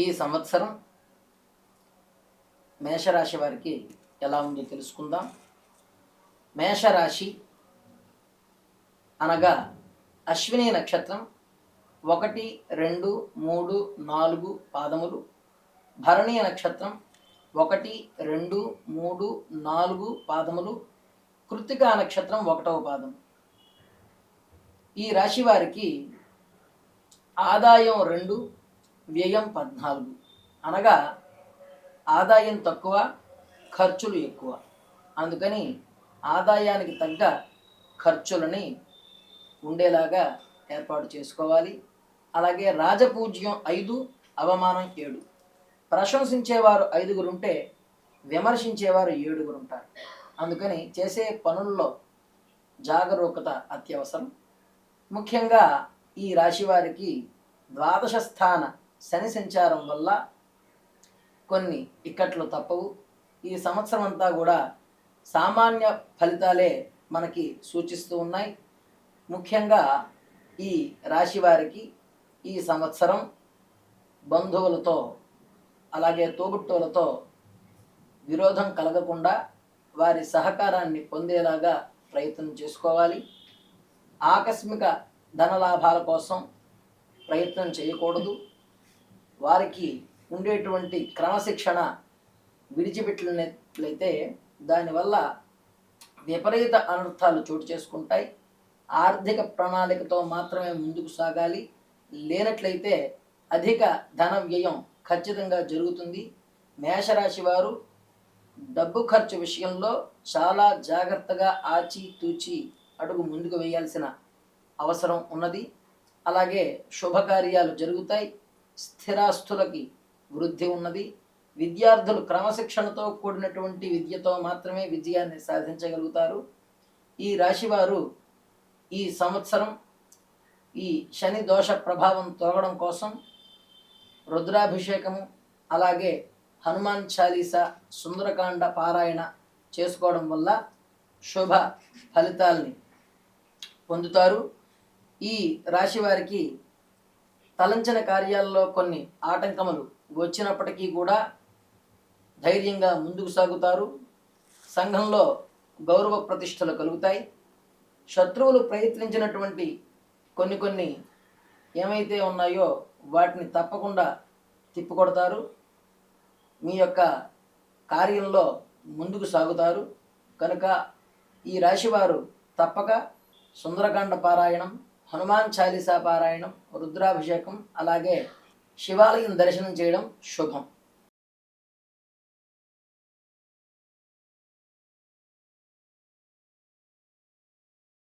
ఈ సంవత్సరం మేషరాశి వారికి ఎలా ఉందో తెలుసుకుందాం. మేషరాశి అనగా అశ్విని నక్షత్రం 1, 2, 3, 4 పాదములు, భరణి నక్షత్రం 1, 2, 3, 4 పాదములు, కృత్తికా నక్షత్రం 1వ పాదం. ఈ రాశి వారికి ఆదాయం 2, వ్యయం 14. అనగా ఆదాయం తక్కువ, ఖర్చులు ఎక్కువ. అందుకని ఆదాయానికి తగ్గ ఖర్చులని ఉండేలాగా ఏర్పాటు చేసుకోవాలి. అలాగే రాజపూజ్యం 5, అవమానం 7. ప్రశంసించేవారు 5 ఉంటే విమర్శించేవారు 7 ఉంటారు. అందుకని చేసే పనుల్లో జాగరూకత అత్యవసరం. ముఖ్యంగా ఈ రాశి వారికి ద్వాదశ స్థాన శని సంచారం వల్ల కొన్ని ఇక్కట్లు తప్పవు. ఈ సంవత్సరం అంతా కూడా సామాన్య ఫలితాలే మనకి సూచిస్తూ ఉన్నాయి. ముఖ్యంగా ఈ రాశి వారికి ఈ సంవత్సరం బంధువులతో అలాగే తోబుట్టువులతో విరోధం కలగకుండా వారి సహకారాన్ని పొందేలాగా ప్రయత్నం చేసుకోవాలి. ఆకస్మిక ధనలాభాల కోసం ప్రయత్నం చేయకూడదు. వారికి ఉండేటువంటి క్రమశిక్షణ విడిచిపెట్టినట్లయితే దానివల్ల విపరీత అనర్థాలు చోటు చేసుకుంటాయి. ఆర్థిక ప్రణాళికతో మాత్రమే ముందుకు సాగాలి. లేనట్లయితే అధిక ధన వ్యయం ఖచ్చితంగా జరుగుతుంది. మేషరాశి వారు డబ్బు ఖర్చు విషయంలో చాలా జాగ్రత్తగా ఆచితూచి అడుగు ముందుకు వేయాల్సిన అవసరం ఉన్నది. అలాగే శుభకార్యాలు జరుగుతాయి. స్థిరాస్తులకి వృద్ధి ఉన్నది. విద్యార్థులు క్రమశిక్షణతో కూడినటువంటి విద్యతో మాత్రమే విజయాన్ని సాధించగలుగుతారు. ఈ రాశివారు ఈ సంవత్సరం ఈ శని దోష ప్రభావం తొలగడం కోసం రుద్రాభిషేకము అలాగే హనుమాన్ చాలీసా, సుందరకాండ పారాయణ చేసుకోవడం వల్ల శుభ ఫలితాల్ని పొందుతారు. ఈ రాశి వారికి తలంచిన కార్యాల్లో కొన్ని ఆటంకములు వచ్చినప్పటికీ కూడా ధైర్యంగా ముందుకు సాగుతారు. సంఘంలో గౌరవ ప్రతిష్టలు కలుగుతాయి. శత్రువులు ప్రయత్నించినటువంటి కొన్ని ఏమైతే ఉన్నాయో వాటిని తప్పకుండా తిప్పికొడతారు. మీ యొక్క కార్యంలో ముందుకు సాగుతారు. కనుక ఈ రాశివారు తప్పక సుందరకాండ పారాయణం, హనుమాన్ చాలీసా పారాయణం, రుద్రాభిషేకం అలాగే శివాలయం దర్శనం చేయడం శుభం.